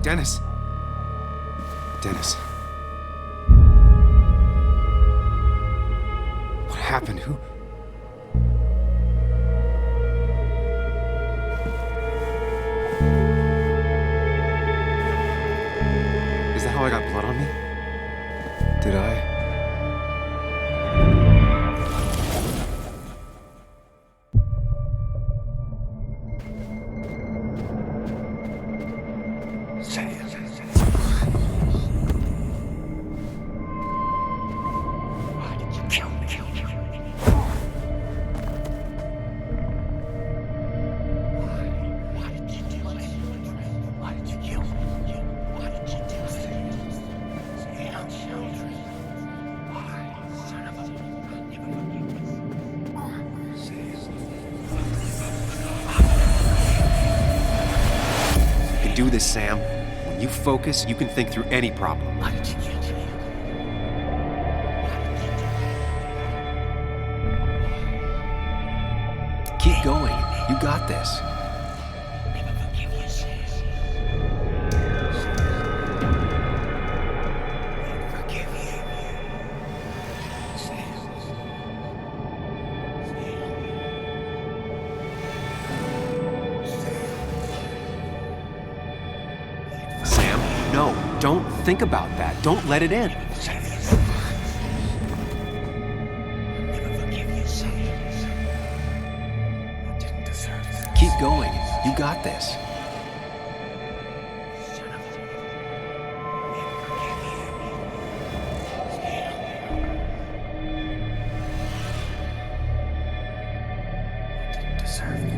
Dennis. Dennis. What happened? Who? Is that how I got blood on me? Did I? Do this, Sam. When you focus, you can think through any problem. Why did you kill me? Keep going. You got this. Never forgive you, Sam. Forgive you. Sam, no. Don't think about that. Don't let it in. Never forgive you, Sam. I didn't deserve this. Keep going. You got this. Son of a... Never forgive you. I didn't deserve it.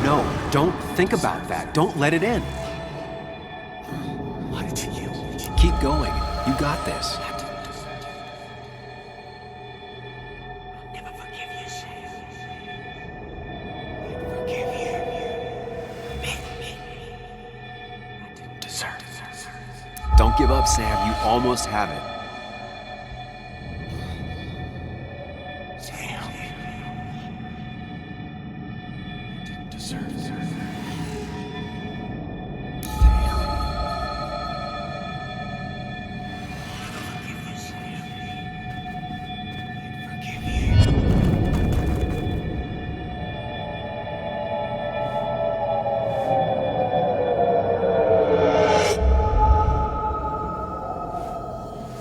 No, don't think about that. Don't let it in. Why did you kill me? Keep going. You got this. I didn't deserve it. I'll never forgive you, Sam. I'll forgive you. Me. I didn't deserve it. Don't give up, Sam. You almost have it. Sam. I didn't deserve it.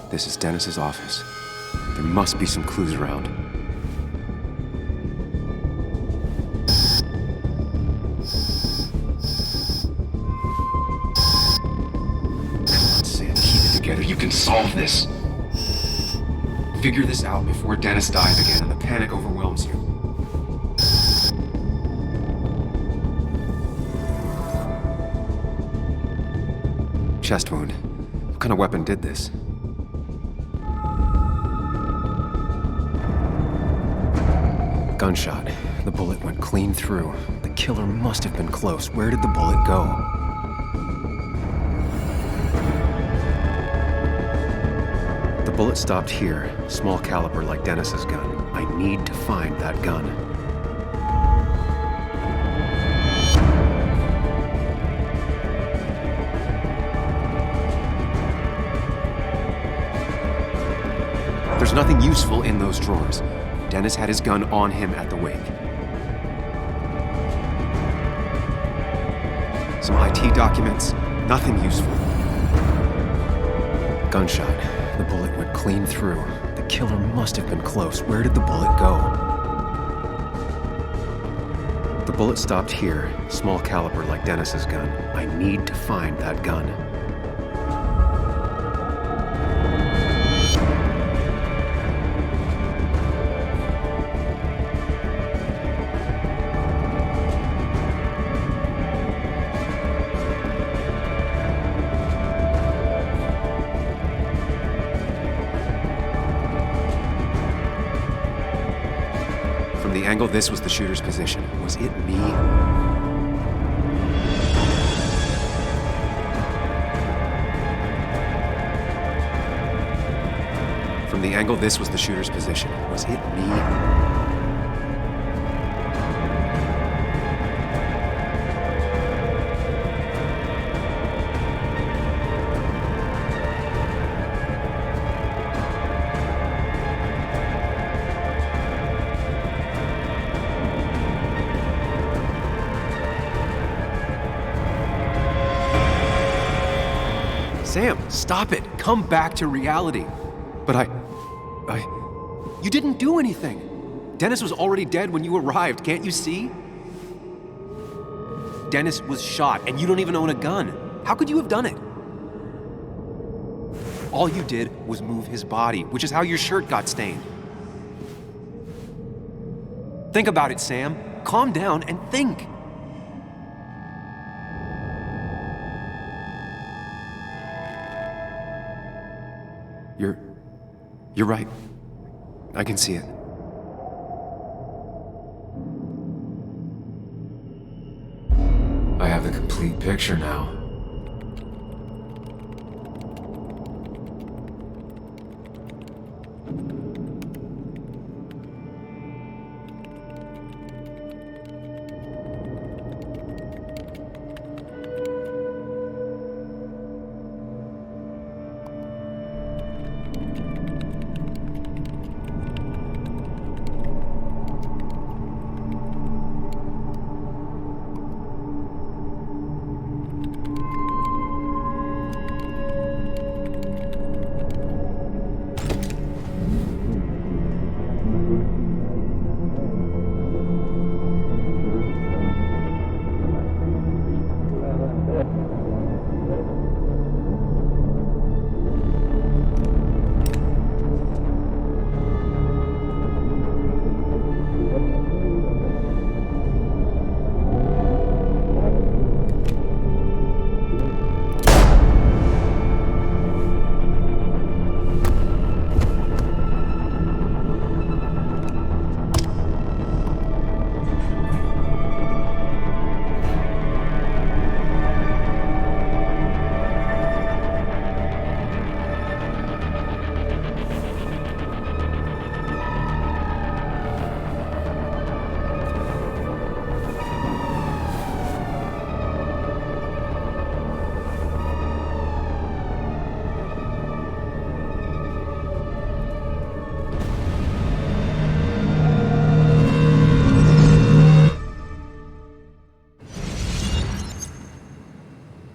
This is Dennis's office. There must be some clues around. Come on, Sam, keep it together. You can solve this. Figure this out before Dennis dies again and the panic overwhelms you. Chest wound. What kind of weapon did this? Gunshot. The bullet went clean through. The killer must have been close. Where did the bullet go? The bullet stopped here. Small caliber like Dennis's gun. I need to find that gun. There's nothing useful in those drawers. Dennis had his gun on him at the wake. Some IT documents, nothing useful. Gunshot. The bullet went clean through. The killer must have been close. Where did the bullet go? The bullet stopped here. Small caliber like Dennis's gun. I need to find that gun. angle this was the shooter's position, was it me? From the angle this was the shooter's position, was it me? Sam, stop it! Come back to reality! But you didn't do anything! Dennis was already dead when you arrived, can't you see? Dennis was shot, and you don't even own a gun. How could you have done it? All you did was move his body, which is how your shirt got stained. Think about it, Sam. Calm down and think. You're right. I can see it. I have the complete picture now.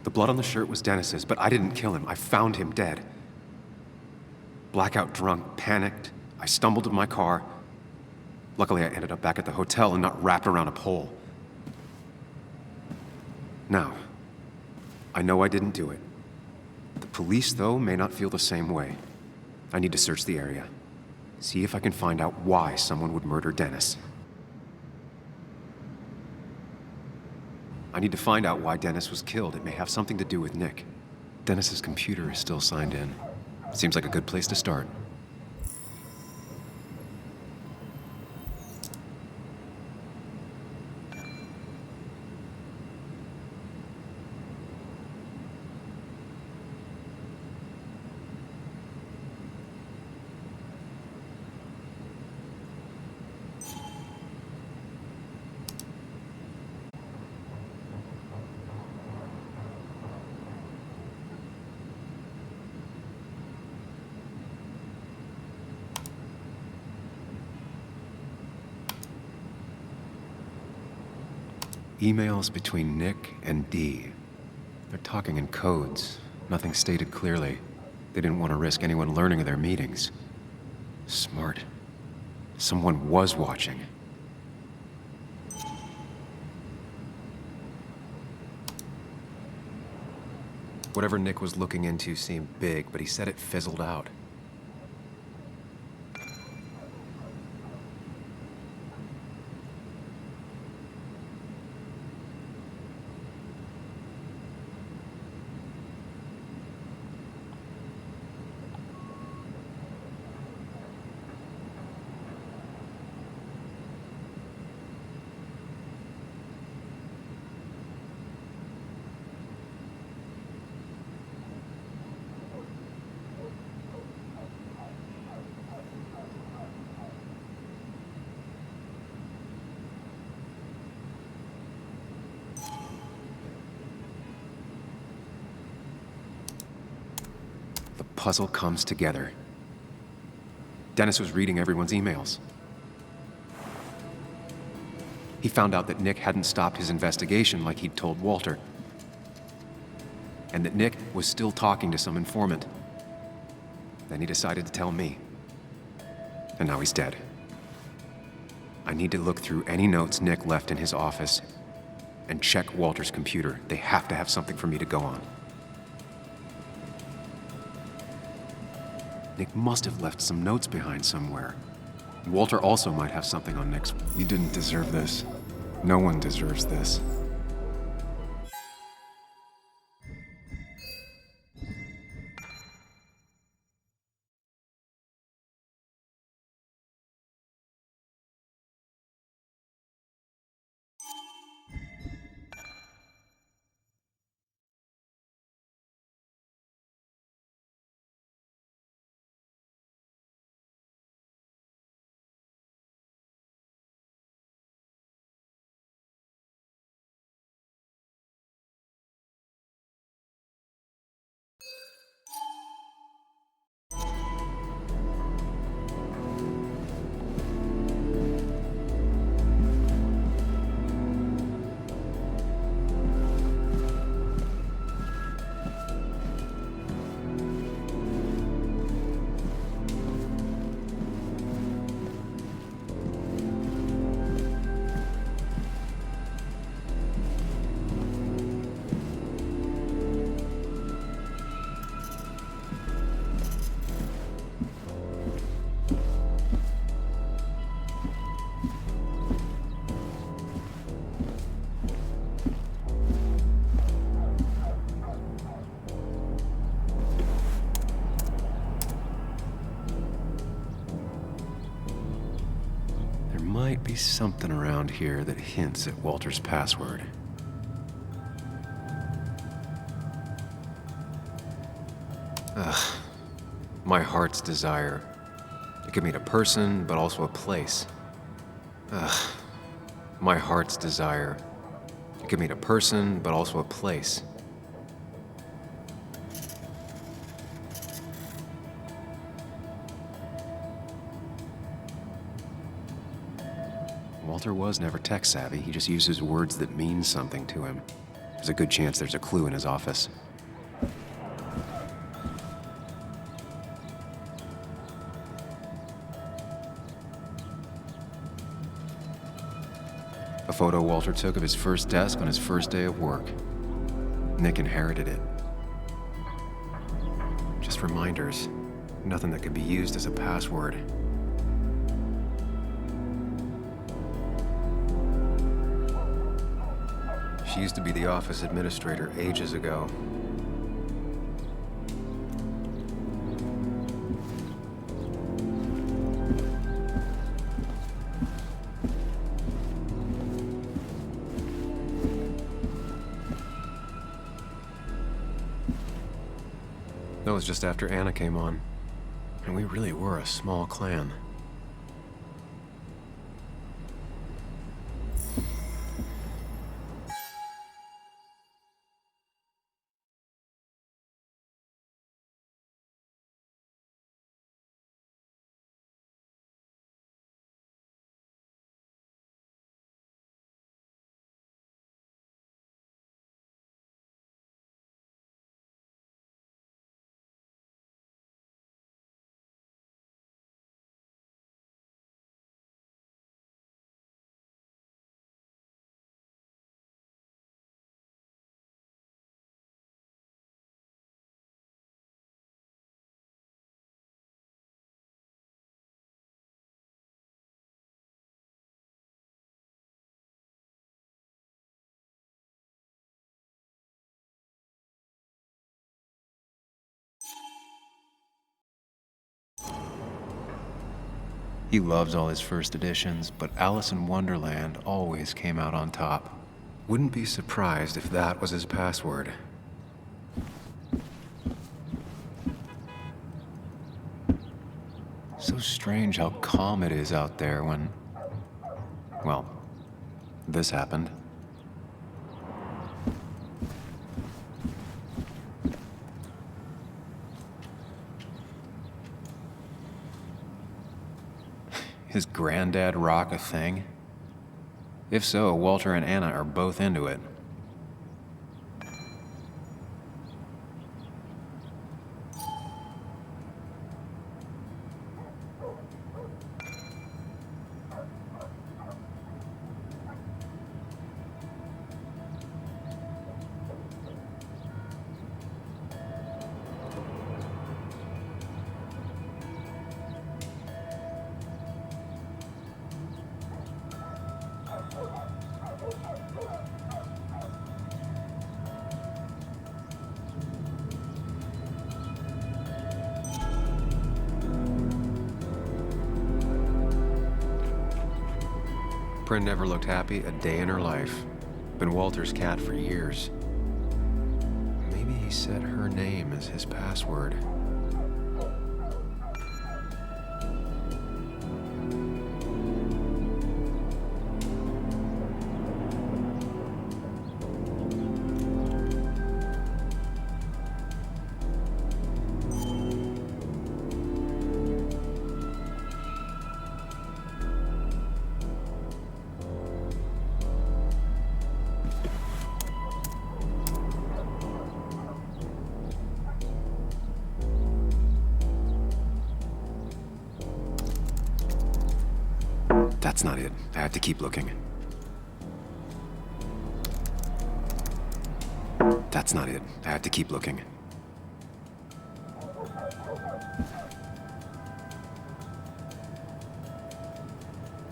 The blood on the shirt was Dennis's, but I didn't kill him. I found him dead. Blackout drunk, panicked. I stumbled to my car. Luckily, I ended up back at the hotel and not wrapped around a pole. Now, I know I didn't do it. The police, though, may not feel the same way. I need to search the area. See if I can find out why someone would murder Dennis. I need to find out why Dennis was killed. It may have something to do with Nick. Dennis's computer is still signed in. Seems like a good place to start. Emails between Nick and Dee. They're talking in codes. Nothing stated clearly. They didn't want to risk anyone learning of their meetings. Smart. Someone was watching. Whatever Nick was looking into seemed big, but he said it fizzled out. puzzle comes together. Dennis was reading everyone's emails. He found out that Nick hadn't stopped his investigation like he'd told Walter, and that Nick was still talking to some informant. Then he decided to tell me. And now he's dead. I need to look through any notes Nick left in his office and check Walter's computer. They have to have something for me to go on. Nick must have left some notes behind somewhere. Walter also might have something on Nick's. You didn't deserve this. No one deserves this. Might be something around here that hints at Walter's password. Ugh. My heart's desire. It could mean a person, but also a place. Ugh. My heart's desire. It could mean a person, but also a place. Walter was never tech-savvy. He just uses words that mean something to him. There's a good chance there's a clue in his office. A photo Walter took of his first desk on his first day of work. Nick inherited it. Just reminders. Nothing that could be used as a password. She used to be the office administrator ages ago. That was just after Anna came on, and we really were a small clan. He loves all his first editions, but Alice in Wonderland always came out on top. Wouldn't be surprised if that was his password. So strange how calm it is out there when, well, this happened. His granddad rock a thing? If so, Walter and Anna are both into it. Bryn never looked happy a day in her life. Been Walter's cat for years. Maybe he set her name as his password. That's not it. I have to keep looking. That's not it. I have to keep looking.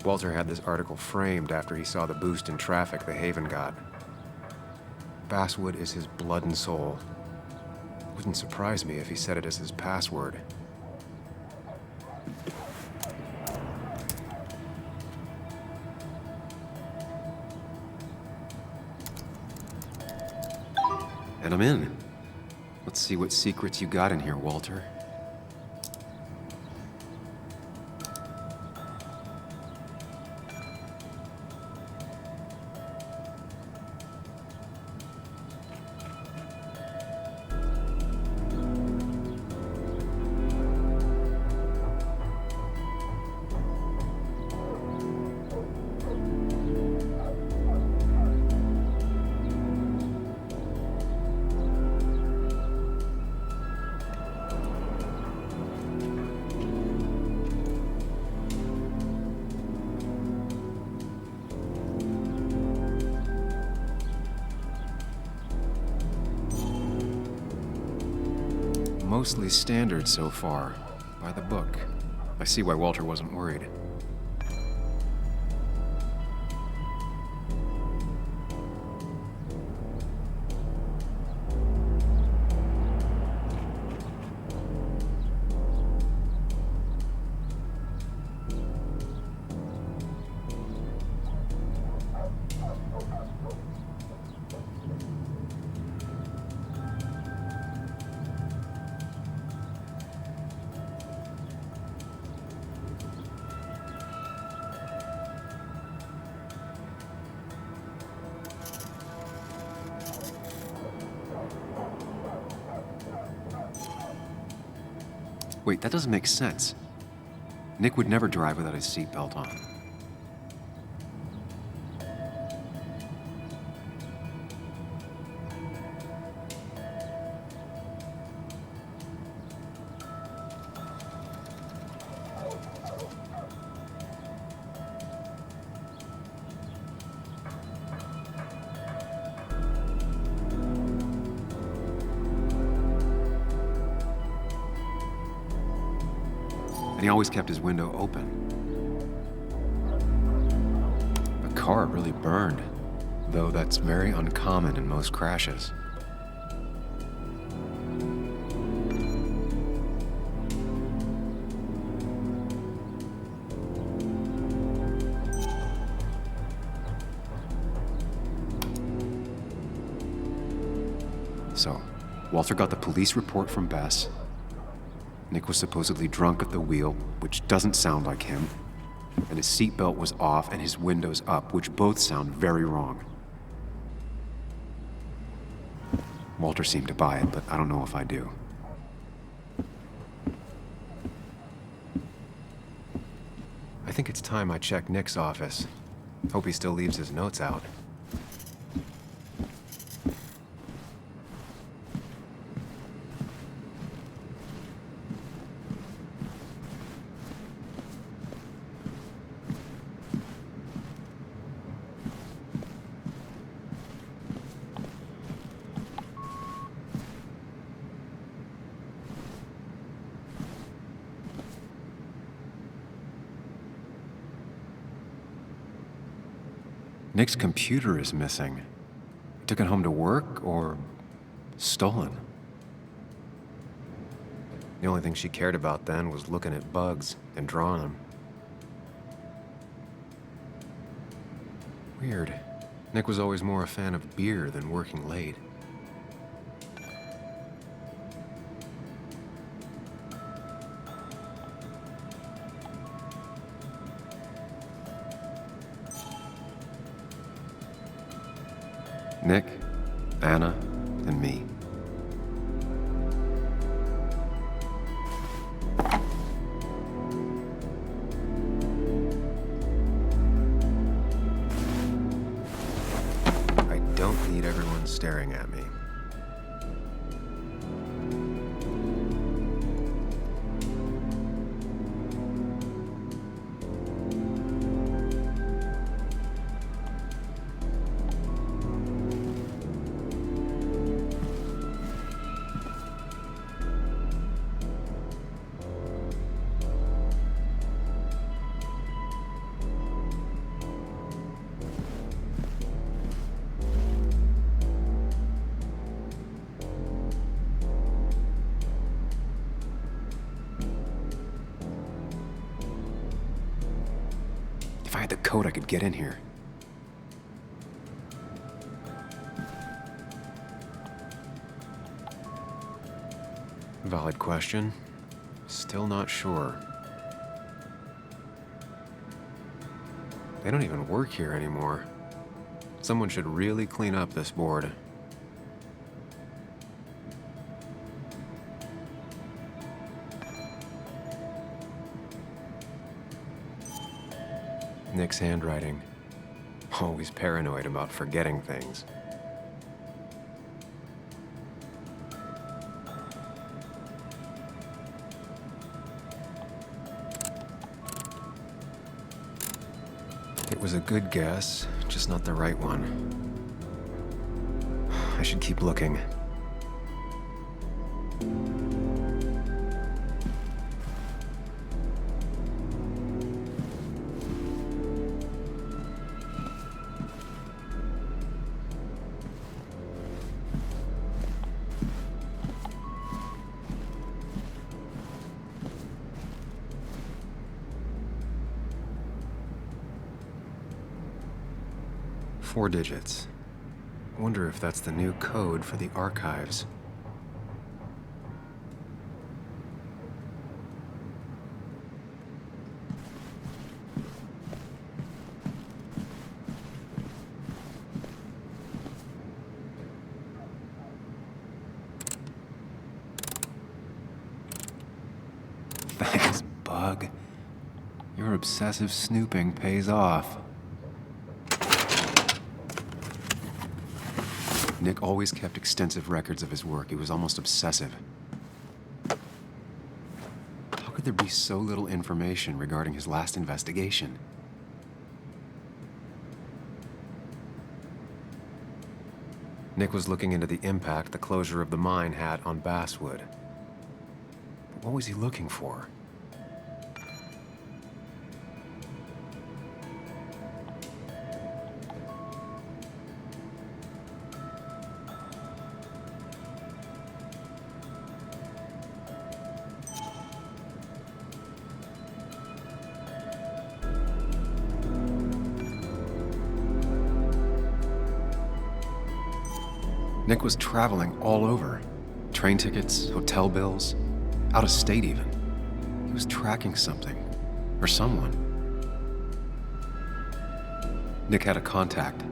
Walter had this article framed after he saw the boost in traffic the Haven got. Baswood is his blood and soul. Wouldn't surprise me if he set it as his password. And I'm in. Let's see what secrets you got in here, Walter. Mostly standard so far, by the book. I see why Walter wasn't worried. Wait, that doesn't make sense. Nick would never drive without his seatbelt on. And he always kept his window open. The car really burned, though that's very uncommon in most crashes. So, Walter got the police report from Bess. Nick was supposedly drunk at the wheel, which doesn't sound like him, and his seatbelt was off and his windows up, which both sound very wrong. Walter seemed to buy it, but I don't know if I do. I think it's time I check Nick's office. Hope he still leaves his notes out. Nick's computer is missing. He took it home to work or stolen. The only thing she cared about then was looking at bugs and drawing them. Weird. Nick was always more a fan of beer than working late. Nick, Anna, and me. I don't need everyone staring at me. If I had the code, I could get in here. Valid question. Still not sure. They don't even work here anymore. Someone should really clean up this board. Nick's handwriting. Always paranoid about forgetting things. It was a good guess, just not the right one. I should keep looking. Four digits. Wonder if that's the new code for the archives. Thanks, Bug. Your obsessive snooping pays off. Nick always kept extensive records of his work. He was almost obsessive. How could there be so little information regarding his last investigation? Nick was looking into the impact the closure of the mine had on Baswud. But what was he looking for? Nick was traveling all over. Train tickets, hotel bills, out of state even. He was tracking something, or someone. Nick had a contact.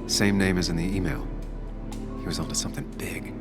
Same name as in the email. He was onto something big.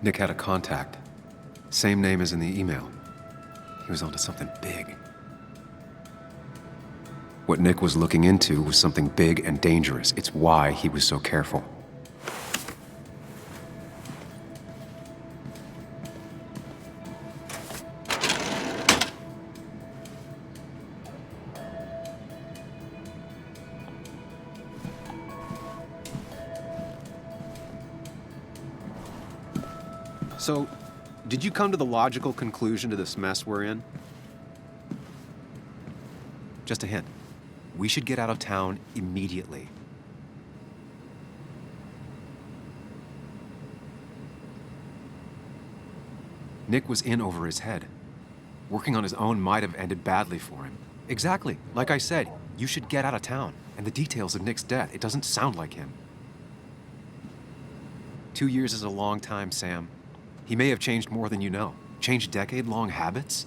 Nick had a contact. Same name as in the email. He was onto something big. What Nick was looking into was something big and dangerous. It's why he was so careful. So, did you come to the logical conclusion to this mess we're in? Just a hint. We should get out of town immediately. Nick was in over his head. Working on his own might have ended badly for him. Exactly. Like I said, you should get out of town. And the details of Nick's death, it doesn't sound like him. 2 years is a long time, Sam. He may have changed more than you know. Changed decade-long habits?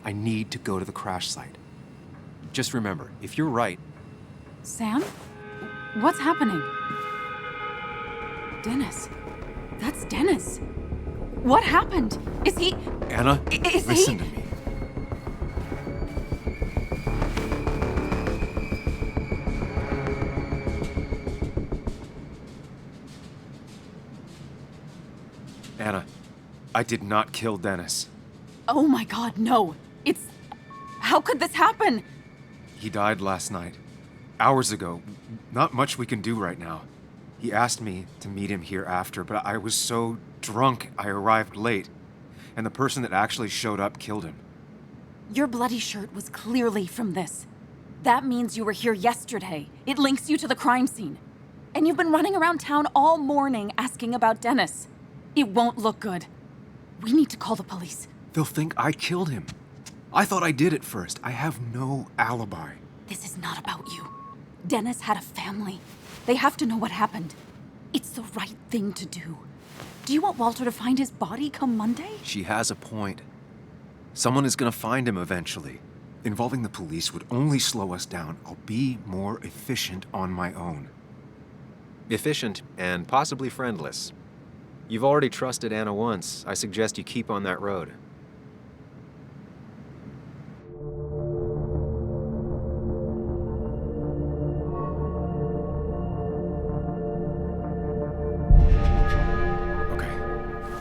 I need to go to the crash site. Just remember, if you're right... Sam? What's happening? Dennis. That's Dennis. What happened? Is he... Anna, listen to me. Anna, I did not kill Dennis. Oh my God, no. It's... How could this happen? He died last night. Hours ago. Not much we can do right now. He asked me to meet him here after, but I was so drunk I arrived late. And the person that actually showed up killed him. Your bloody shirt was clearly from this. That means you were here yesterday. It links you to the crime scene. And you've been running around town all morning asking about Dennis. It won't look good. We need to call the police. They'll think I killed him. I thought I did at first. I have no alibi. This is not about you. Dennis had a family. They have to know what happened. It's the right thing to do. Do you want Walter to find his body come Monday? She has a point. Someone is gonna find him eventually. Involving the police would only slow us down. I'll be more efficient on my own. Efficient and possibly friendless. You've already trusted Anna once. I suggest you keep on that road.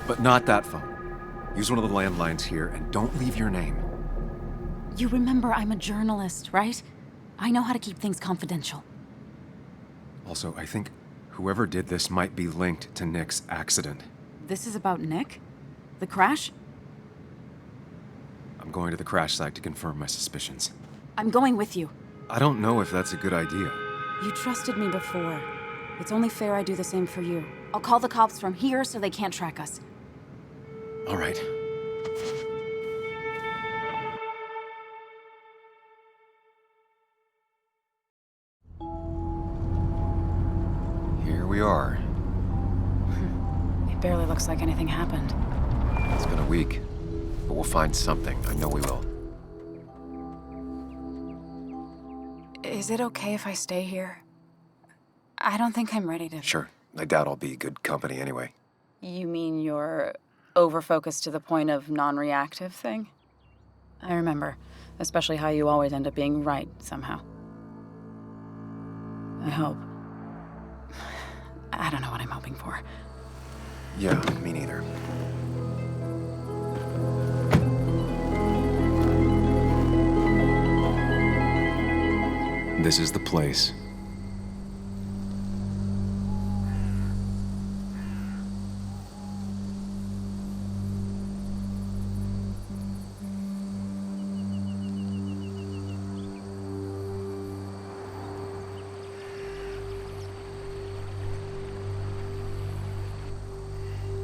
But not that phone. Use one of the landlines here and don't leave your name. You remember I'm a journalist, right? I know how to keep things confidential. Also, I think whoever did this might be linked to Nick's accident. This is about Nick? The crash? I'm going to the crash site to confirm my suspicions. I'm going with you. I don't know if that's a good idea. You trusted me before. It's only fair I do the same for you. I'll call the cops from here so they can't track us. All right. Here we are. It barely looks like anything happened. It's been a week, but we'll find something. I know we will. Is it okay if I stay here? I don't think I'm ready to... Sure. I doubt I'll be good company anyway. You mean you're over-focused to the point of non-reactive thing? I remember, especially how you always end up being right somehow. I hope. I don't know what I'm hoping for. Yeah, me neither. This is the place.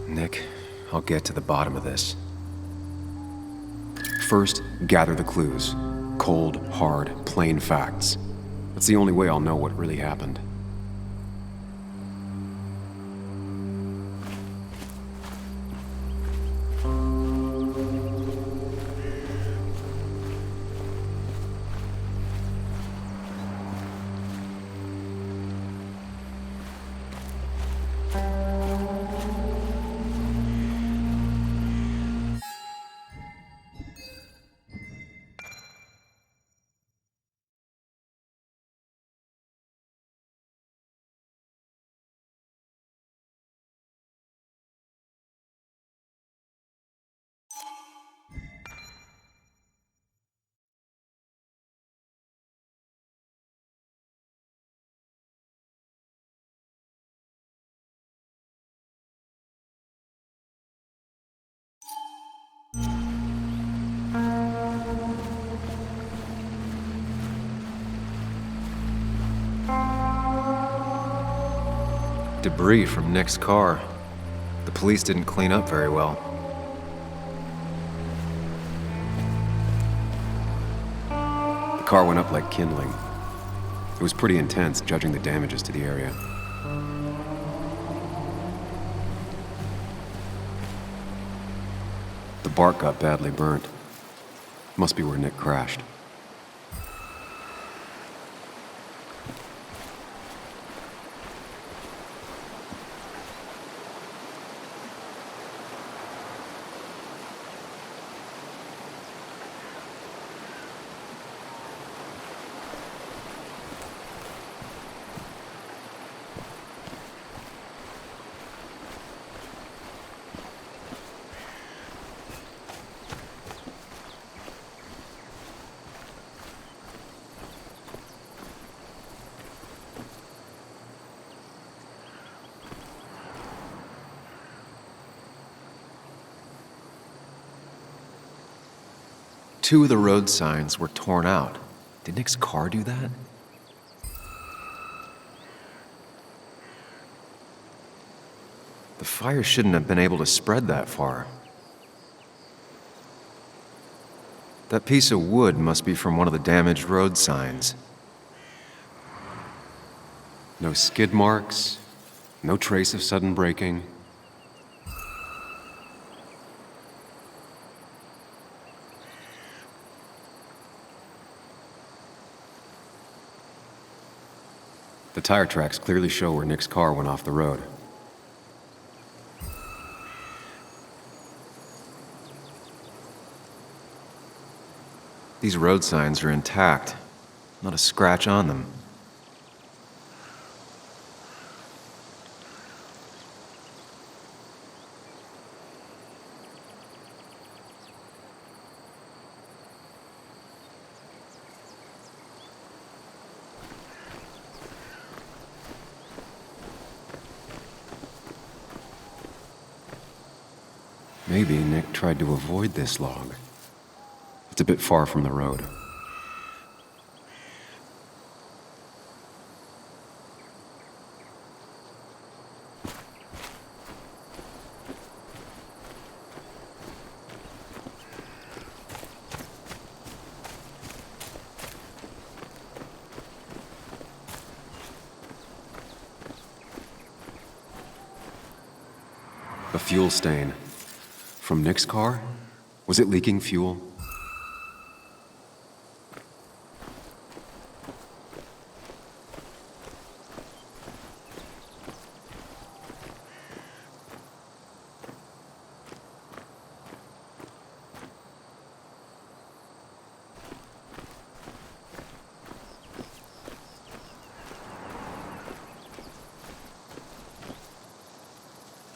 Nick, I'll get to the bottom of this. First, gather the clues. Cold, hard, plain facts. That's the only way I'll know what really happened. Debris from Nick's car. The police didn't clean up very well. The car went up like kindling. It was pretty intense, judging the damages to the area. The bark got badly burnt. Must be where Nick crashed. Two of the road signs were torn out. Did Nick's car do that? The fire shouldn't have been able to spread that far. That piece of wood must be from one of the damaged road signs. No skid marks, no trace of sudden braking. The tire tracks clearly show where Nick's car went off the road. These road signs are intact, not a scratch on them. Maybe Nick tried to avoid this log. It's a bit far from the road. A fuel stain. From Nick's car? Was it leaking fuel?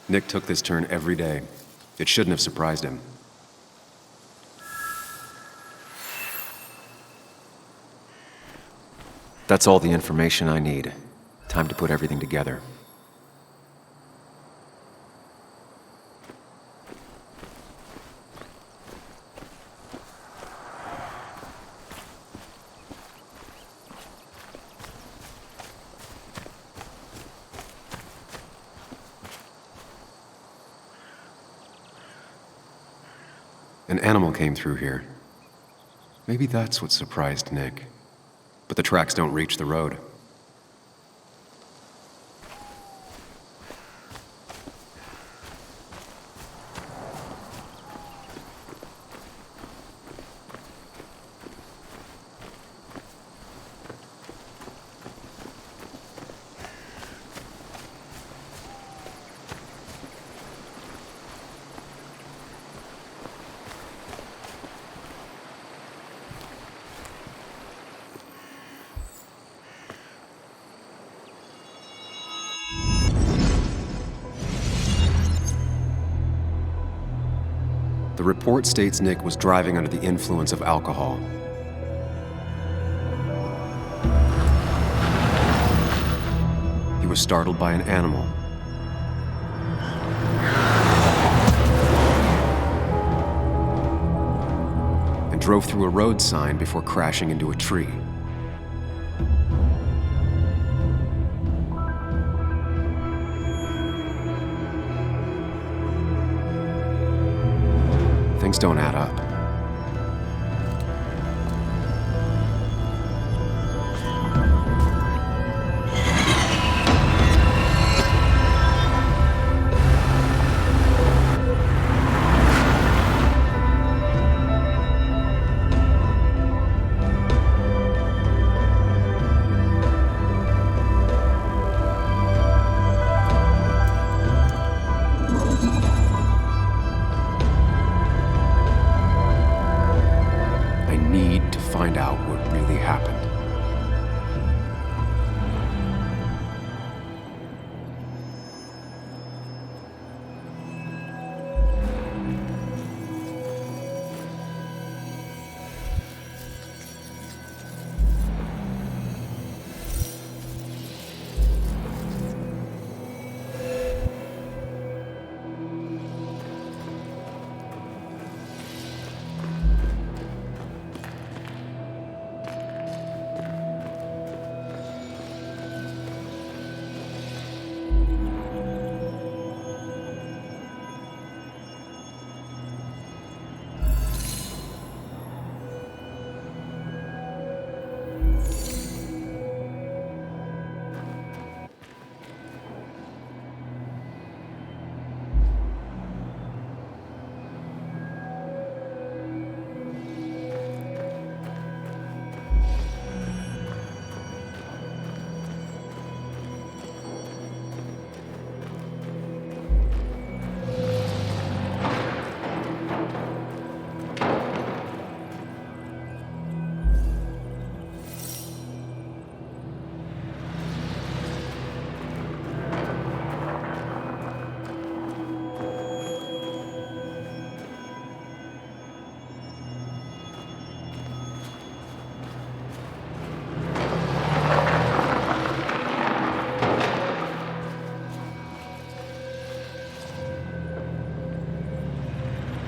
Nick took this turn every day. It shouldn't have surprised him. That's all the information I need. Time to put everything together. An animal came through here. Maybe that's what surprised Nick. But the tracks don't reach the road. The report states Nick was driving under the influence of alcohol. He was startled by an animal. And drove through a road sign before crashing into a tree. Things don't add up. Find out what really happened.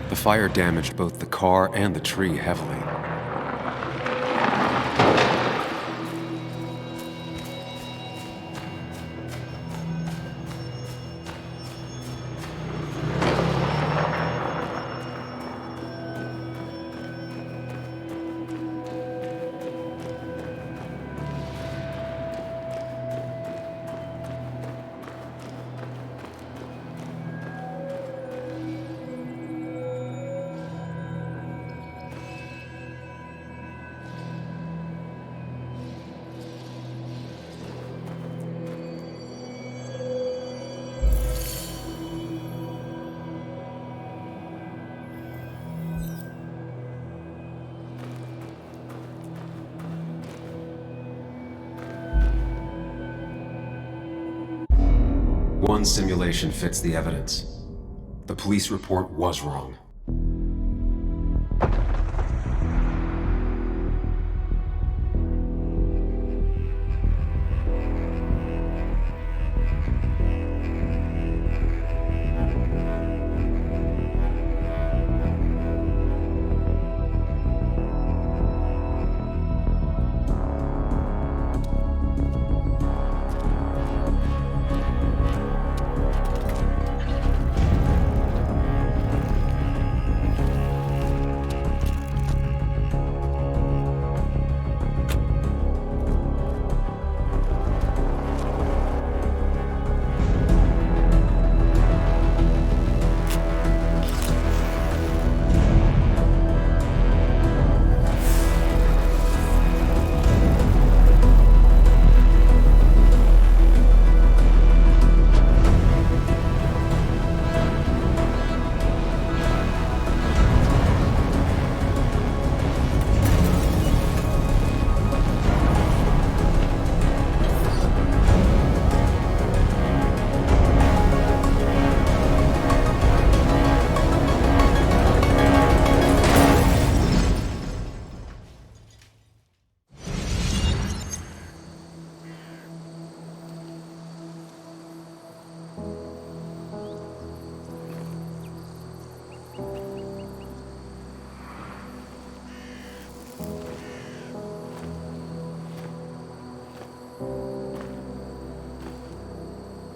The fire damaged both the car and the tree heavily. One simulation fits the evidence. The police report was wrong.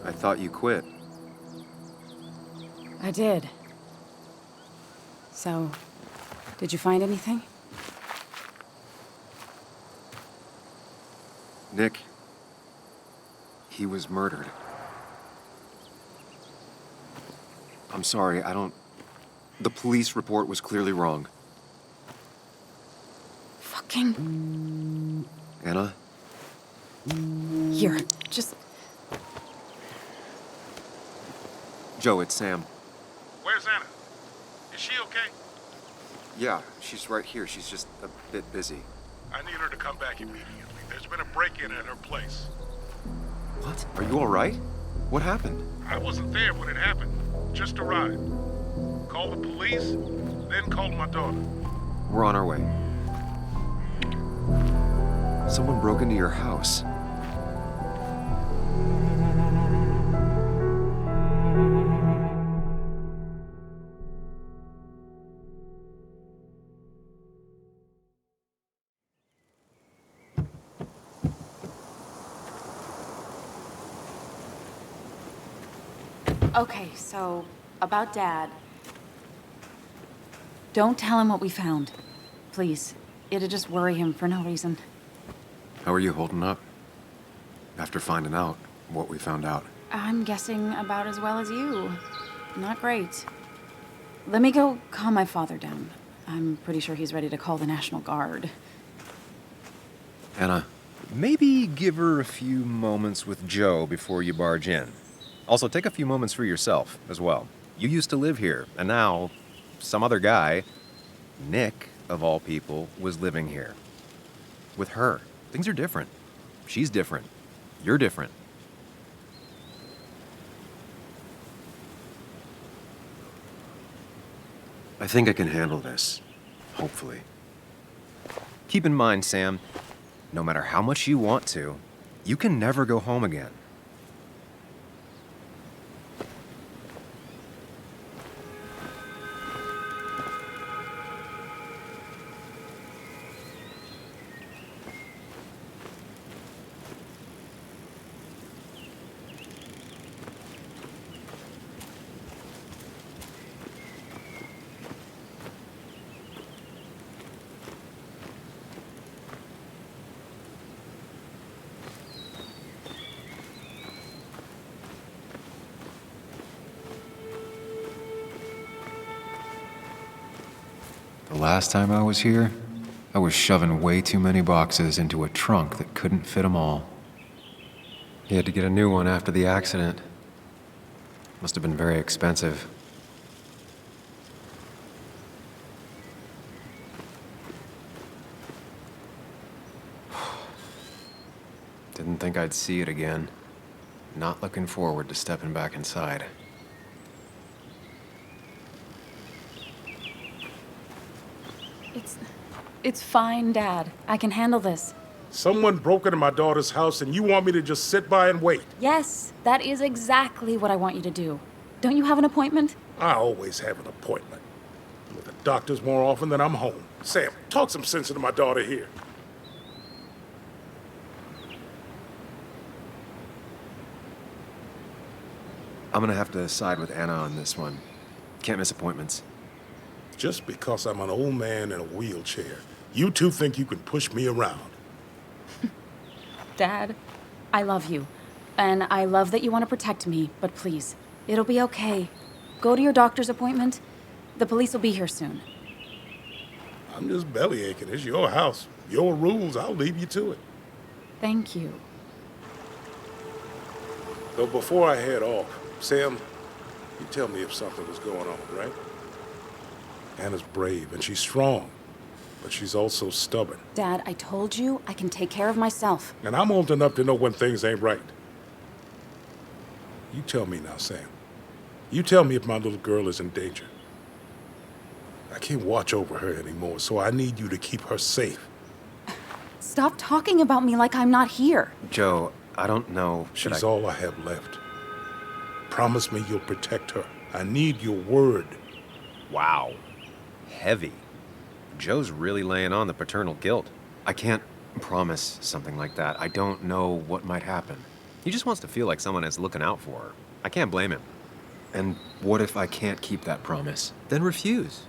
I thought you quit. I did. So, did you find anything? Nick, he was murdered. I'm sorry, the police report was clearly wrong. Fucking... Anna? Here, just... Joe, it's Sam. Where's Anna? Is she okay? Yeah, she's right here. She's just a bit busy. I need her to come back immediately. There's been a break-in at her place. What? Are you all right? What happened? I wasn't there when it happened. Just arrived. Called the police, then called my daughter. We're on our way. Someone broke into your house. Okay, so, about Dad. Don't tell him what we found. Please. It'd just worry him for no reason. How are you holding up? After finding out what we found out. I'm guessing about as well as you. Not great. Let me go calm my father down. I'm pretty sure he's ready to call the National Guard. Anna, Maybe give her a few moments with Joe before you barge in. Also, take a few moments for yourself as well. You used to live here, and now some other guy, Nick, of all people, was living here. With her. Things are different. She's different. You're different. I think I can handle this. Hopefully. Keep in mind, Sam, no matter how much you want to, you can never go home again. The last time I was here, I was shoving way too many boxes into a trunk that couldn't fit them all. He had to get a new one after the accident. Must have been very expensive. Didn't think I'd see it again. Not looking forward to stepping back inside. It's fine, Dad. I can handle this. Someone broke into my daughter's house and you want me to just sit by and wait? Yes, that is exactly what I want you to do. Don't you have an appointment? I always have an appointment. With the doctors more often than I'm home. Sam, talk some sense into my daughter here. I'm gonna have to side with Anna on this one. Can't miss appointments. Just because I'm an old man in a wheelchair, you two think you can push me around. Dad, I love you. And I love that you want to protect me, but please, it'll be okay. Go to your doctor's appointment. The police will be here soon. I'm just belly aching. It's your house. Your rules, I'll leave you to it. Thank you. So before I head off, Sam, you tell me if something was going on, right? Anna's brave and she's strong, but she's also stubborn. Dad, I told you I can take care of myself. And I'm old enough to know when things ain't right. You tell me now, Sam. You tell me if my little girl is in danger. I can't watch over her anymore, so I need you to keep her safe. Stop talking about me like I'm not here. Joe, I don't know. She's all I have left. Promise me you'll protect her. I need your word. Wow. Heavy. Joe's really laying on the paternal guilt. I can't promise something like that. I don't know what might happen. He just wants to feel like someone is looking out for her. I can't blame him. And what if I can't keep that promise? Then refuse.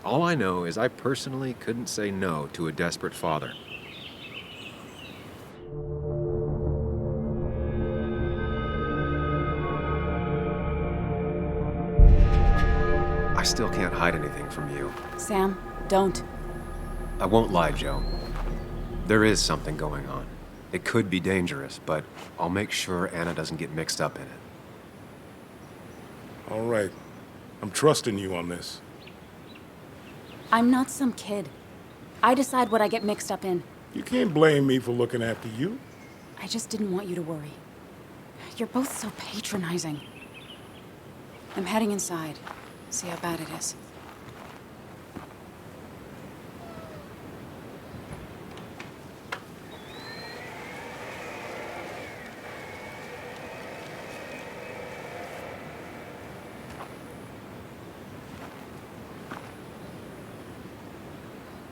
All I know is I personally couldn't say no to a desperate father. I still can't hide anything from you. Sam, don't. I won't lie, Joe. There is something going on. It could be dangerous, but I'll make sure Anna doesn't get mixed up in it. All right. I'm trusting you on this. I'm not some kid. I decide what I get mixed up in. You can't blame me for looking after you. I just didn't want you to worry. You're both so patronizing. I'm heading inside. See how bad it is.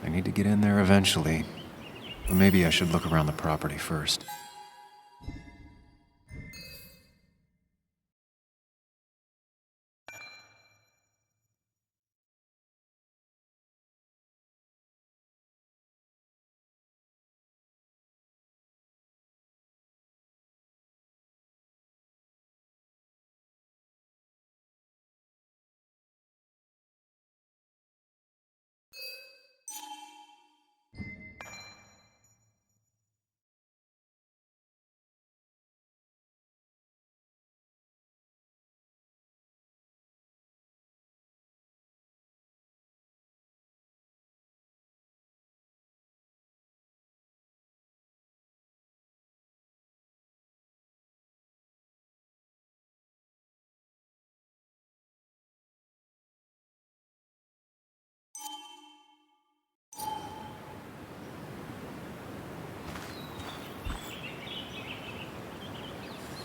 I need to get in there eventually, but maybe I should look around the property first.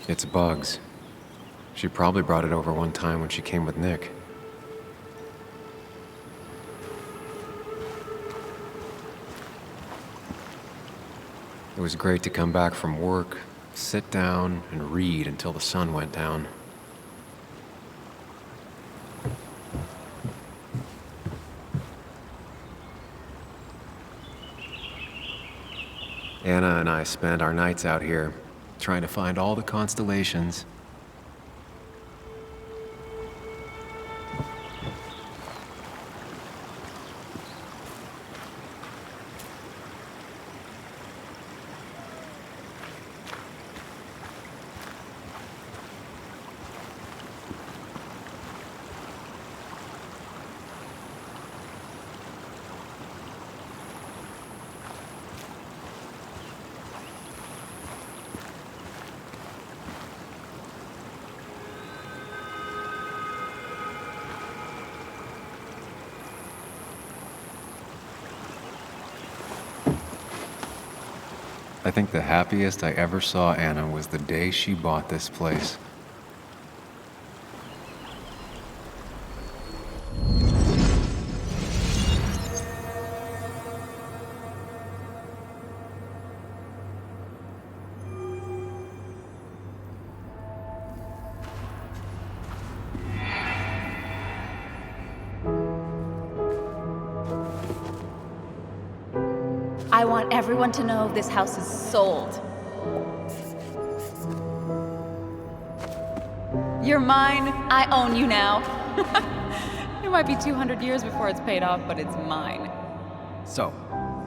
It's Bugs. She probably brought it over one time when she came with Nick. It was great to come back from work, sit down, and read until the sun went down. Anna and I spend our nights out here, trying to find all the constellations. I think the happiest I ever saw Anna was the day she bought this place. I want everyone to know this house is sold. You're mine. I own you now. It might be 200 years before it's paid off, but it's mine. So,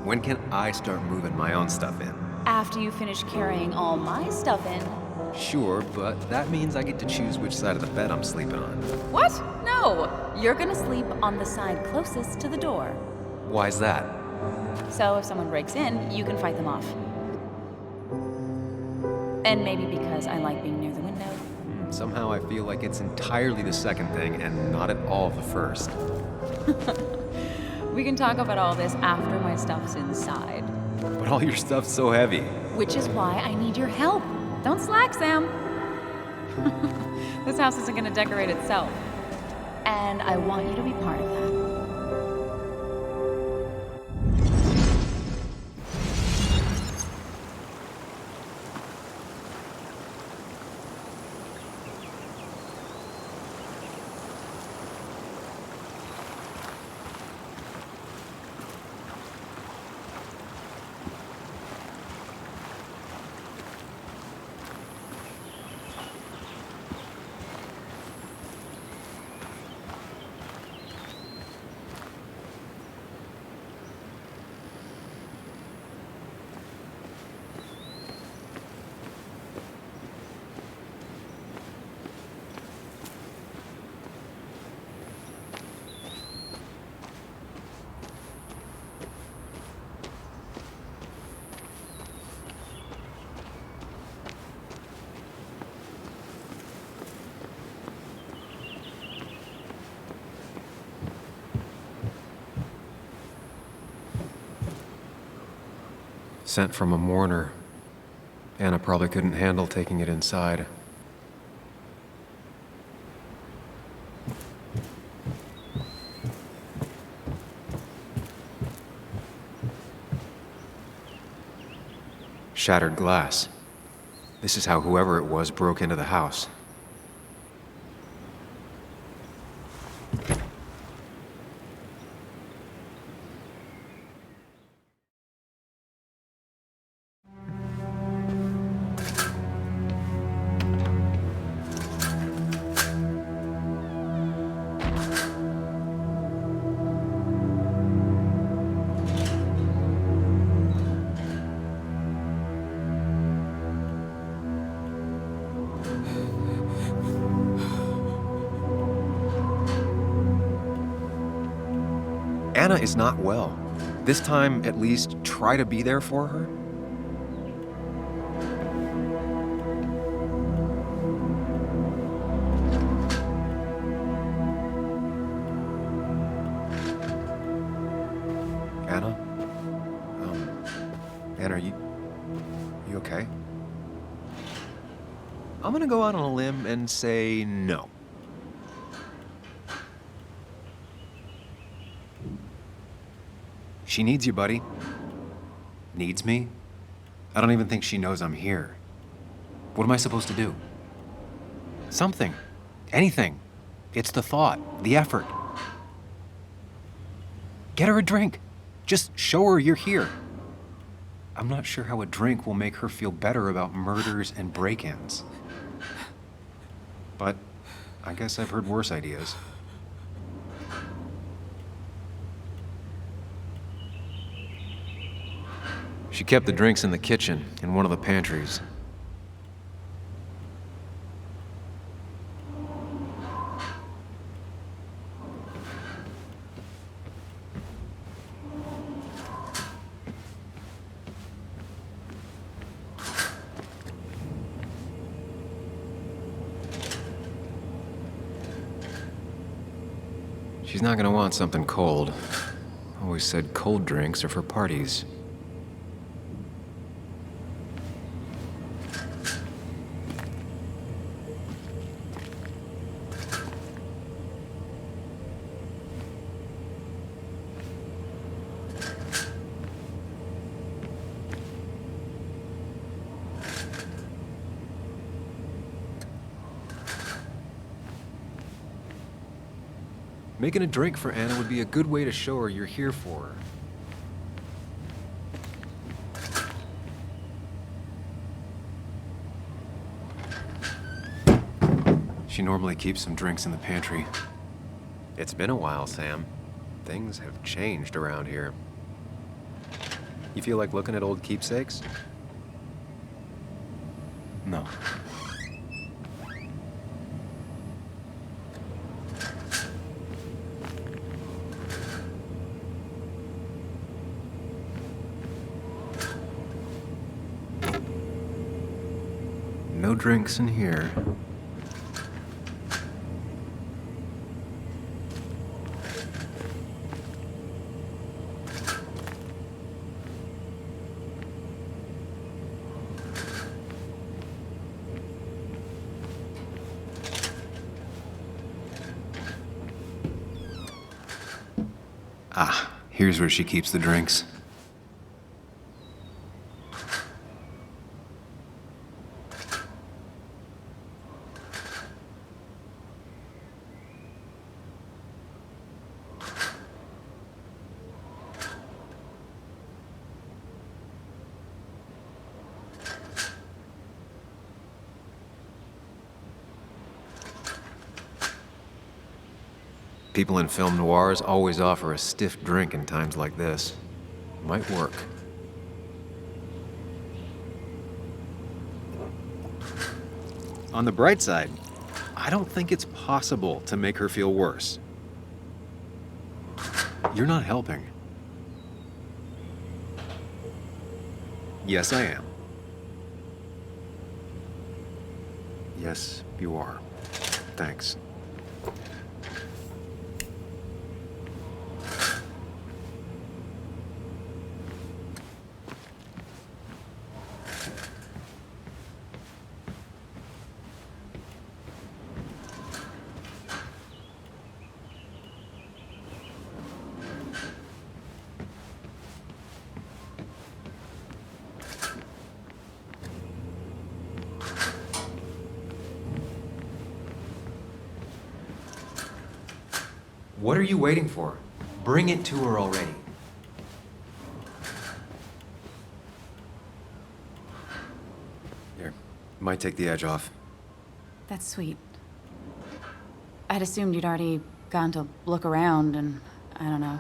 when can I start moving my own stuff in? After you finish carrying all my stuff in. Sure, but that means I get to choose which side of the bed I'm sleeping on. What? No. You're gonna sleep on the side closest to the door. Why's that? So if someone breaks in, you can fight them off. And maybe because I like being near the window. Somehow I feel like it's entirely the second thing and not at all the first. We can talk about all this after my stuff's inside. But all your stuff's so heavy. Which is why I need your help. Don't slack, Sam. This house isn't gonna decorate itself. And I want you to be part of that. Sent from a mourner. Anna probably couldn't handle taking it inside. Shattered glass. This is how whoever it was broke into the house. Anna is not well. This time, at least, try to be there for her. Anna? Anna, are you okay? I'm gonna go out on a limb and say no. She needs you, buddy. Needs me? I don't even think she knows I'm here. What am I supposed to do? Something. Anything. It's the thought, the effort. Get her a drink. Just show her you're here. I'm not sure how a drink will make her feel better about murders and break-ins. But I guess I've heard worse ideas. She kept the drinks in the kitchen, in one of the pantries. She's not gonna want something cold. Always said cold drinks are for parties. Making a drink for Anna would be a good way to show her you're here for her. She normally keeps some drinks in the pantry. It's been a while, Sam. Things have changed around here. You feel like looking at old keepsakes? No. No drinks in here. Ah, here's where she keeps the drinks. People in film noirs always offer a stiff drink in times like this. Might work. On the bright side, I don't think it's possible to make her feel worse. You're not helping. Yes, I am. Yes, you are. Thanks. What are you waiting for? Bring it to her already. Here, might take the edge off. That's sweet. I'd assumed you'd already gone to look around and, I don't know,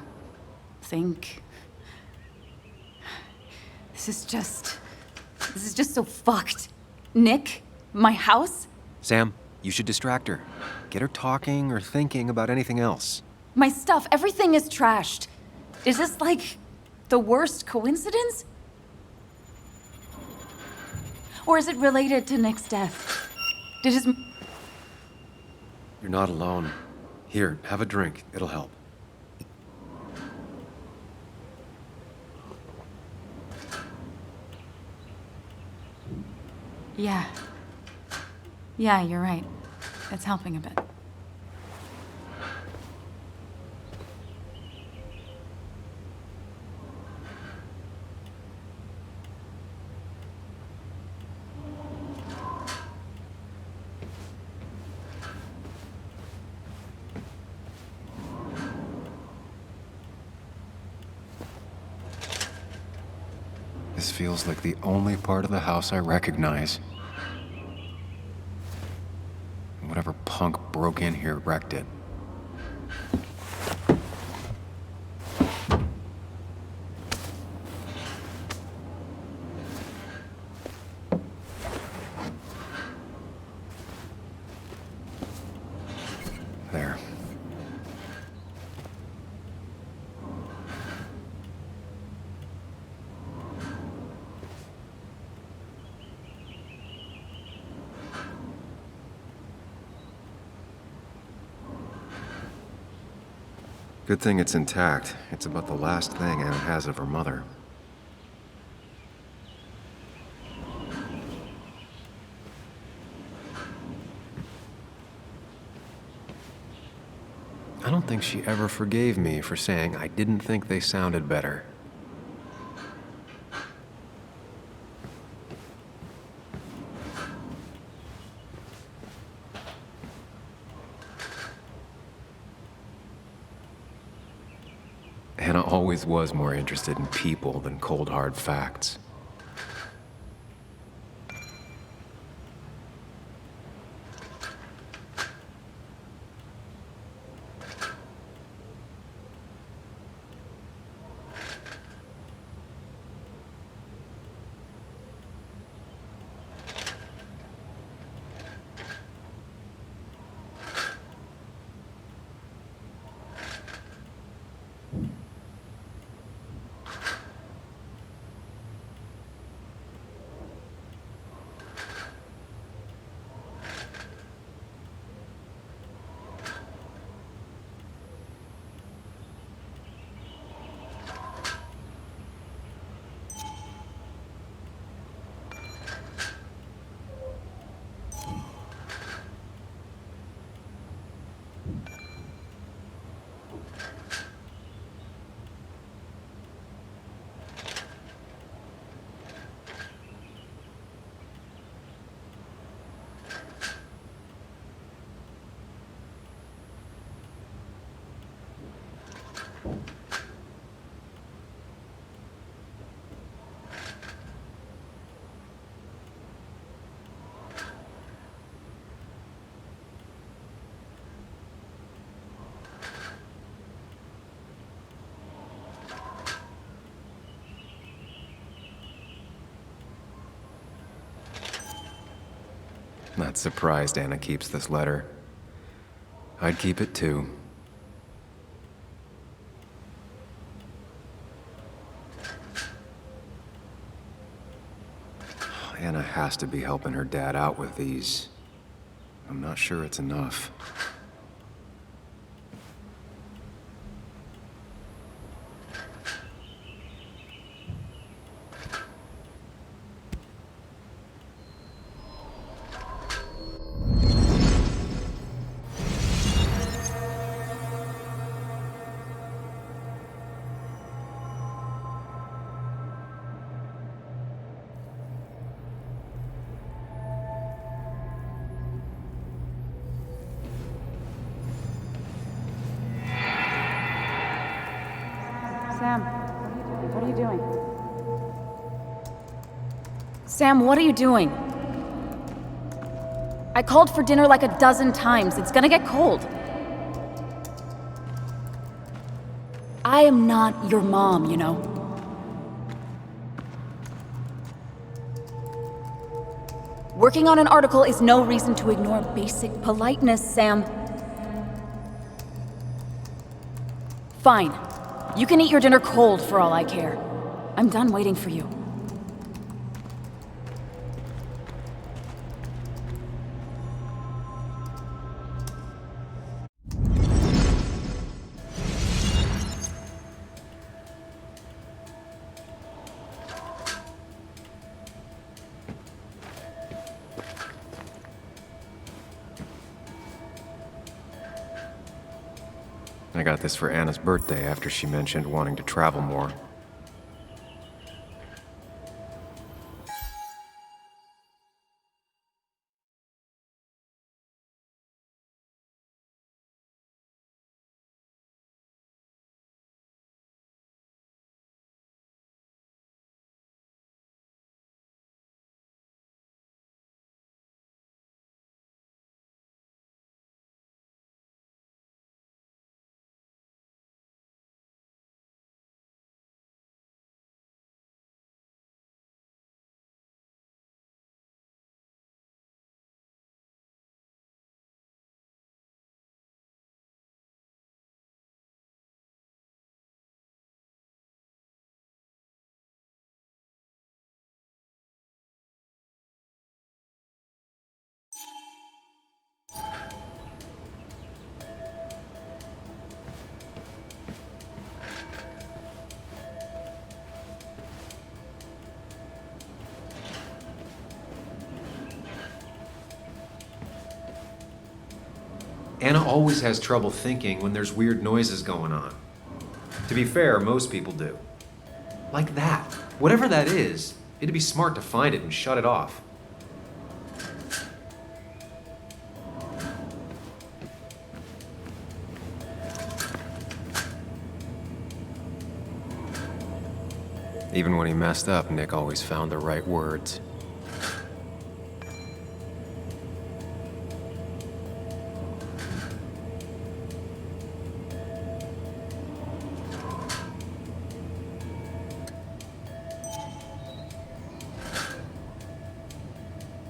think. This is just so fucked. Nick? My house? Sam, you should distract her. Get her talking or thinking about anything else. My stuff, everything is trashed. Is this like the worst coincidence? Or is it related to Nick's death? Did his... You're not alone. Here, have a drink. It'll help. Yeah. Yeah, you're right. It's helping a bit. This feels like the only part of the house I recognize. Whatever punk broke in here wrecked it. There. Good thing it's intact. It's about the last thing Anna has of her mother. I don't think she ever forgave me for saying I didn't think they sounded better. Anna always was more interested in people than cold, hard facts. Not surprised Anna keeps this letter. I'd keep it too. Anna has to be helping her dad out with these. I'm not sure it's enough. Sam, what are you doing? Sam, what are you doing? I called for dinner like a dozen times. It's gonna get cold. I am not your mom, you know? Working on an article is no reason to ignore basic politeness, Sam. Fine. You can eat your dinner cold for all I care. I'm done waiting for you. I got this for Anna's birthday after she mentioned wanting to travel more. Anna always has trouble thinking when there's weird noises going on. To be fair, most people do. Like that. Whatever that is, it'd be smart to find it and shut it off. Even when he messed up, Nick always found the right words.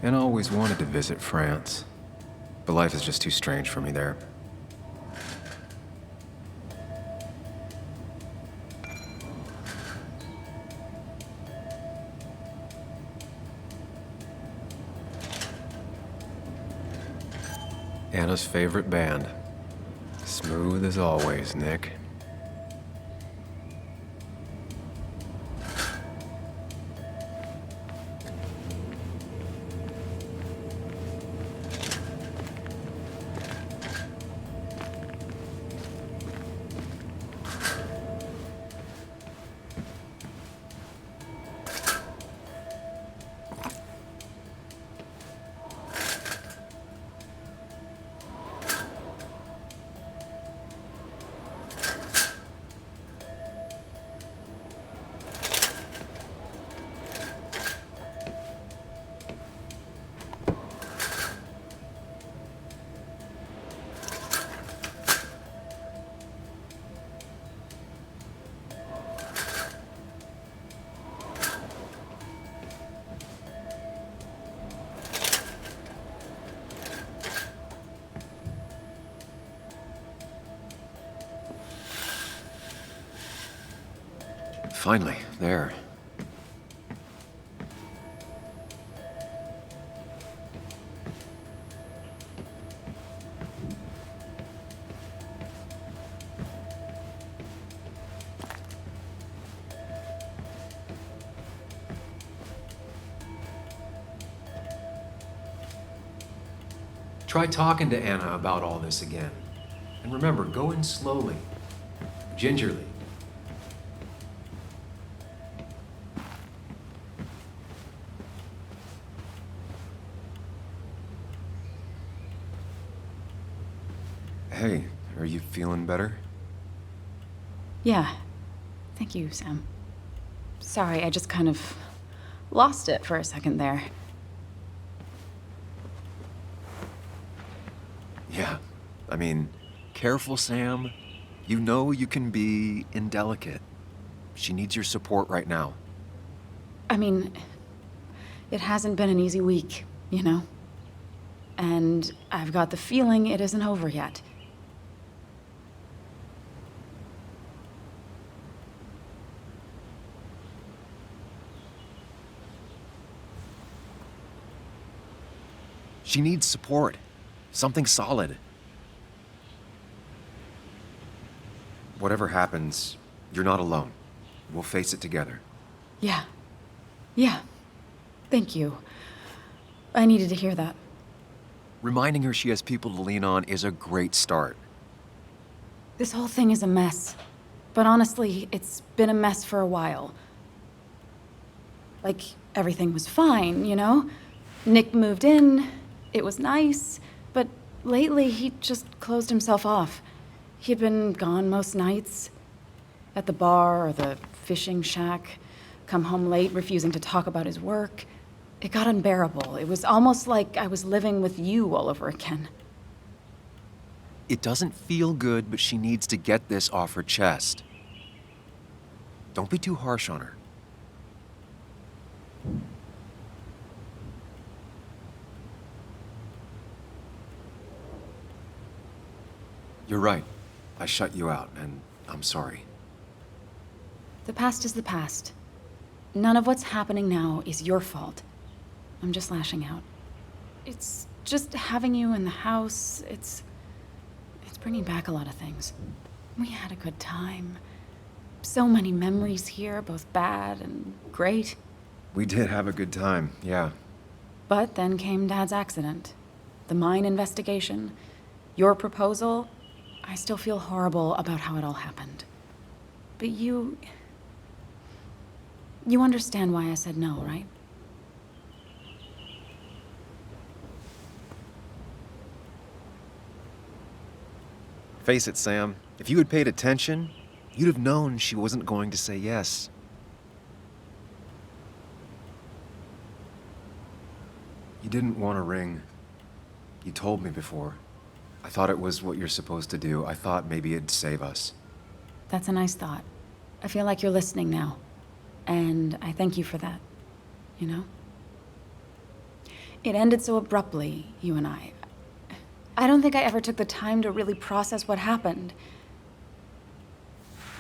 And I always wanted to visit France, but life is just too strange for me there. Anna's favorite band. Smooth as always, Nick. Finally, there. Try talking to Anna about all this again. And remember, go in slowly, gingerly. Hey, are you feeling better? Yeah. Thank you, Sam. Sorry, I just kind of lost it for a second there. Yeah, I mean, careful, Sam. You know you can be indelicate. She needs your support right now. I mean, it hasn't been an easy week, you know? And I've got the feeling it isn't over yet. She needs support. Something solid. Whatever happens, you're not alone. We'll face it together. Yeah. Yeah. Thank you. I needed to hear that. Reminding her she has people to lean on is a great start. This whole thing is a mess. But honestly, it's been a mess for a while. Like, everything was fine, you know? Nick moved in, it was nice, but lately he just closed himself off. He'd been gone most nights. At the bar or the fishing shack, come home late, refusing to talk about his work. It got unbearable. It was almost like I was living with you all over again. It doesn't feel good, but she needs to get this off her chest. Don't be too harsh on her. You're right. I shut you out, and I'm sorry. The past is the past. None of what's happening now is your fault. I'm just lashing out. It's just having you in the house, it's bringing back a lot of things. We had a good time. So many memories here, both bad and great. We did have a good time, yeah. But then came Dad's accident. The mine investigation. Your proposal. I still feel horrible about how it all happened. But you understand why I said no, right? Face it, Sam. If you had paid attention, you'd have known she wasn't going to say yes. You didn't want a ring. You told me before. I thought it was what you're supposed to do. I thought maybe it'd save us. That's a nice thought. I feel like you're listening now. And I thank you for that. You know? It ended so abruptly, you and I. I don't think I ever took the time to really process what happened.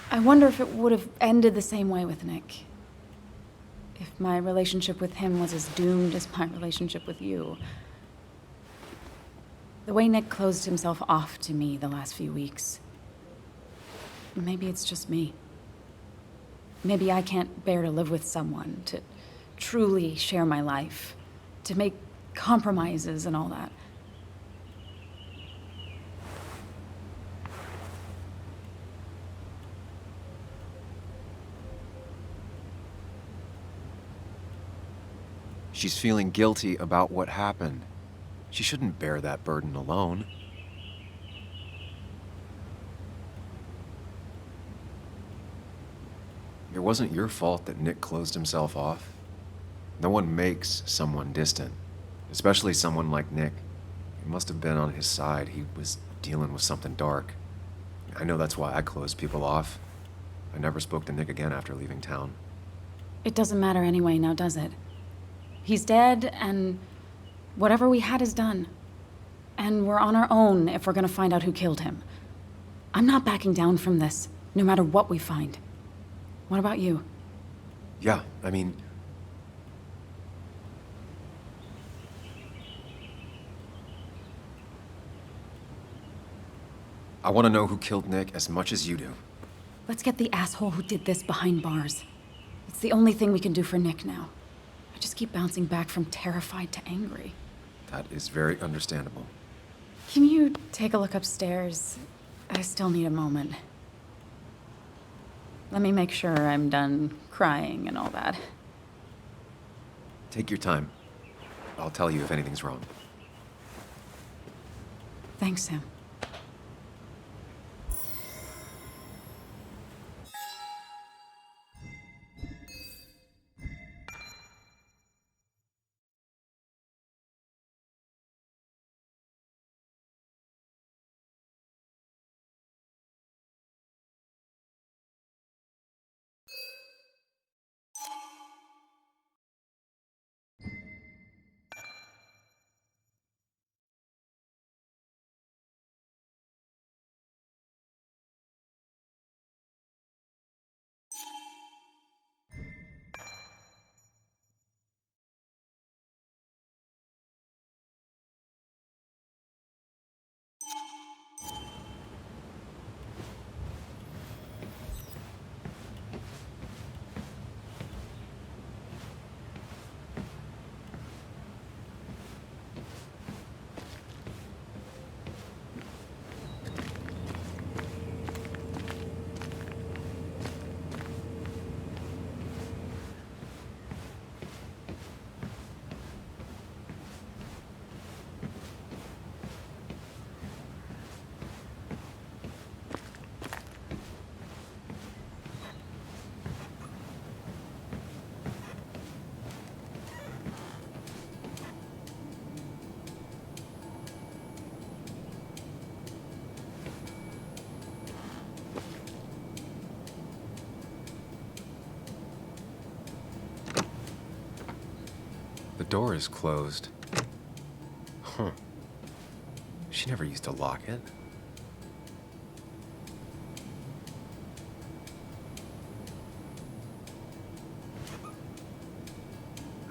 I wonder if it would have ended the same way with Nick. If my relationship with him was as doomed as my relationship with you. The way Nick closed himself off to me the last few weeks. Maybe it's just me. Maybe I can't bear to live with someone, to truly share my life, to make compromises and all that. She's feeling guilty about what happened. She shouldn't bear that burden alone. It wasn't your fault that Nick closed himself off. No one makes someone distant, especially someone like Nick. It must have been on his side. He was dealing with something dark. I know that's why I closed people off. I never spoke to Nick again after leaving town. It doesn't matter anyway, now does it? He's dead, and whatever we had is done. And we're on our own if we're gonna find out who killed him. I'm not backing down from this, no matter what we find. What about you? Yeah, I mean... I want to know who killed Nick as much as you do. Let's get the asshole who did this behind bars. It's the only thing we can do for Nick now. I just keep bouncing back from terrified to angry. That is very understandable. Can you take a look upstairs? I still need a moment. Let me make sure I'm done crying and all that. Take your time. I'll tell you if anything's wrong. Thanks, Sam. Hey, door is closed. Huh. She never used to lock it.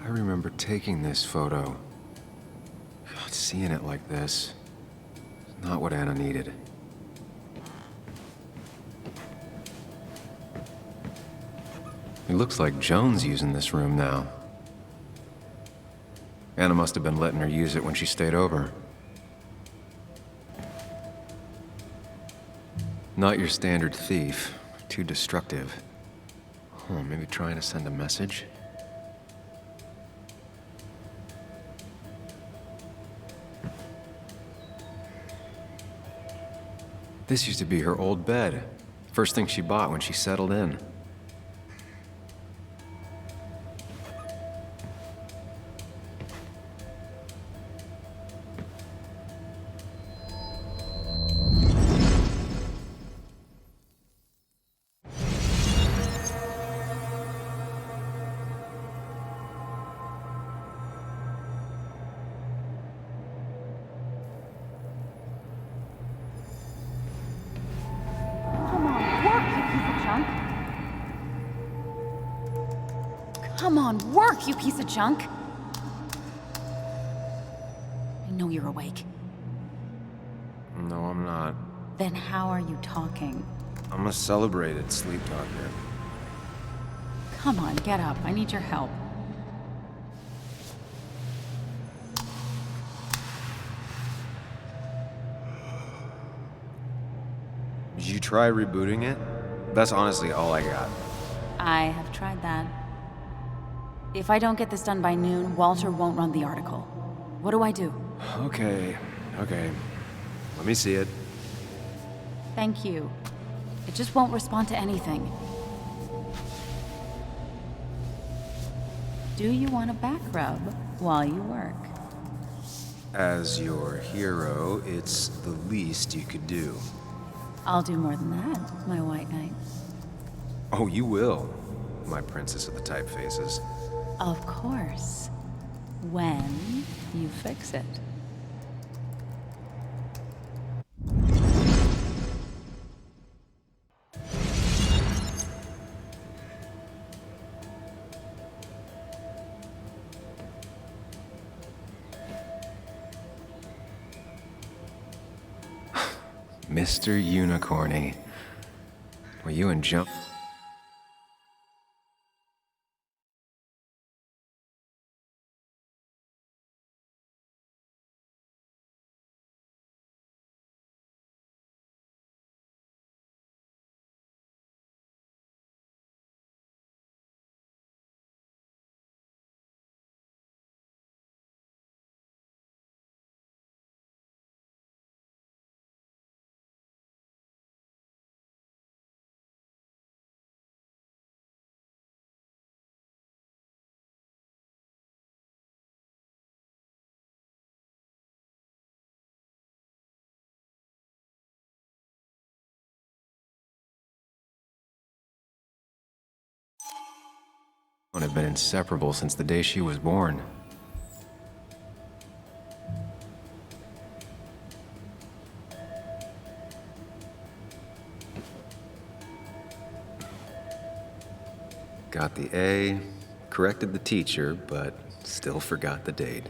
I remember taking this photo. God, seeing it like this. It's not what Anna needed. It looks like Joan's using this room now. Anna must have been letting her use it when she stayed over. Not your standard thief. Too destructive. Oh, maybe trying to send a message? This used to be her old bed. First thing she bought when she settled in. Come on, work, you piece of junk! I know you're awake. No, I'm not. Then how are you talking? I'm a celebrated sleep talker. Come on, get up. I need your help. Did you try rebooting it? That's honestly all I got. I have tried that. If I don't get this done by noon, Walter won't run the article. What do I do? Okay. Let me see it. Thank you. It just won't respond to anything. Do you want a back rub while you work? As your hero, it's the least you could do. I'll do more than that, my white knight. Oh, you will, my princess of the typefaces. Of course. When you fix it. Mr. Unicorny. Were you and Jump? Have been inseparable since the day she was born. Got the A, corrected the teacher, but still forgot the date.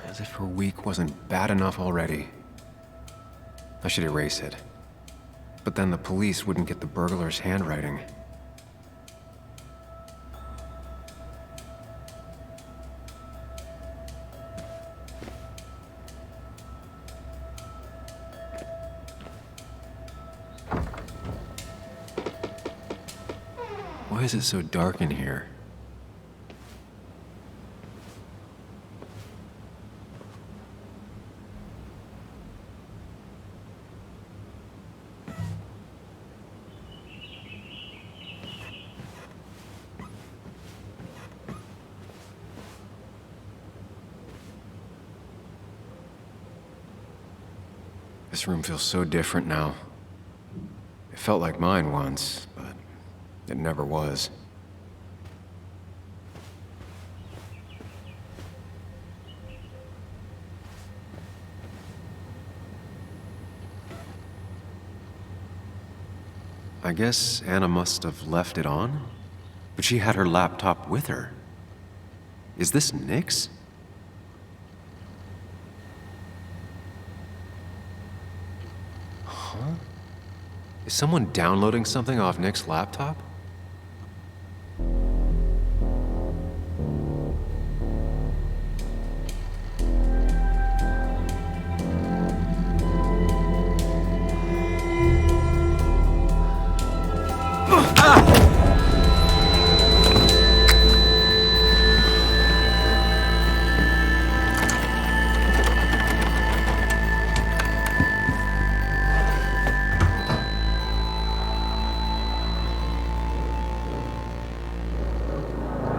As if her week wasn't bad enough already. I should erase it. But then the police wouldn't get the burglar's handwriting. Why is it so dark in here? This room feels so different now. It felt like mine once, but it never was. I guess Anna must have left it on, but she had her laptop with her. Is this Nick's? Huh? Is someone downloading something off Nick's laptop?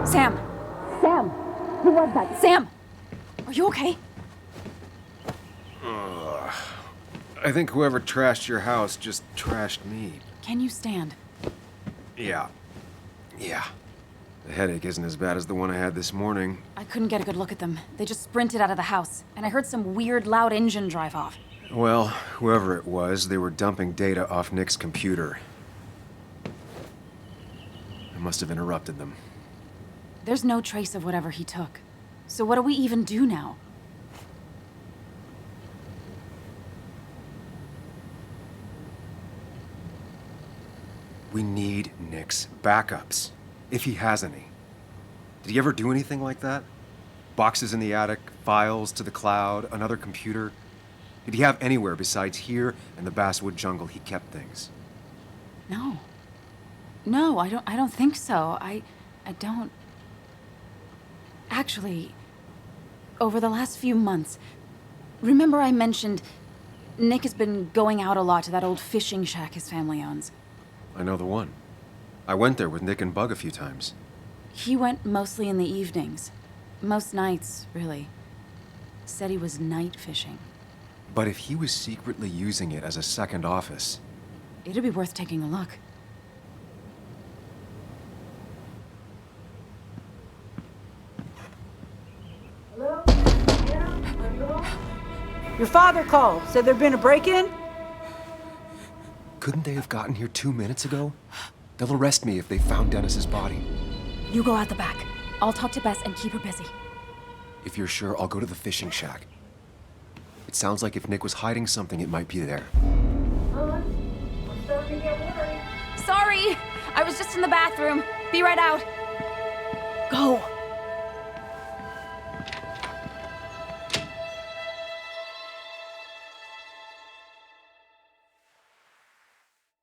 Sam! Sam! Who was that? Sam! Are you okay? I think whoever trashed your house just trashed me. Can you stand? Yeah. The headache isn't as bad as the one I had this morning. I couldn't get a good look at them. They just sprinted out of the house, and I heard some weird, loud engine drive off. Well, whoever it was, they were dumping data off Nick's computer. I must have interrupted them. There's no trace of whatever he took. So what do we even do now? We need Nick's backups, if he has any. Did he ever do anything like that? Boxes in the attic, files to the cloud, another computer? Did he have anywhere besides here and the Baswwood jungle he kept things? No. No, I don't think so. I don't... Actually, over the last few months, remember I mentioned Nick has been going out a lot to that old fishing shack his family owns. I know the one. I went there with Nick and Bug a few times. He went mostly in the evenings. Most nights, really. Said he was night fishing. But if he was secretly using it as a second office... It'd be worth taking a look. Your father called. Said there'd been a break-in? Couldn't they have gotten here 2 minutes ago? They'll arrest me if they found Dennis's body. You go out the back. I'll talk to Bess and keep her busy. If you're sure, I'll go to the fishing shack. It sounds like if Nick was hiding something, it might be there. I'm starting to get worried. Sorry! I was just in the bathroom. Be right out. Go.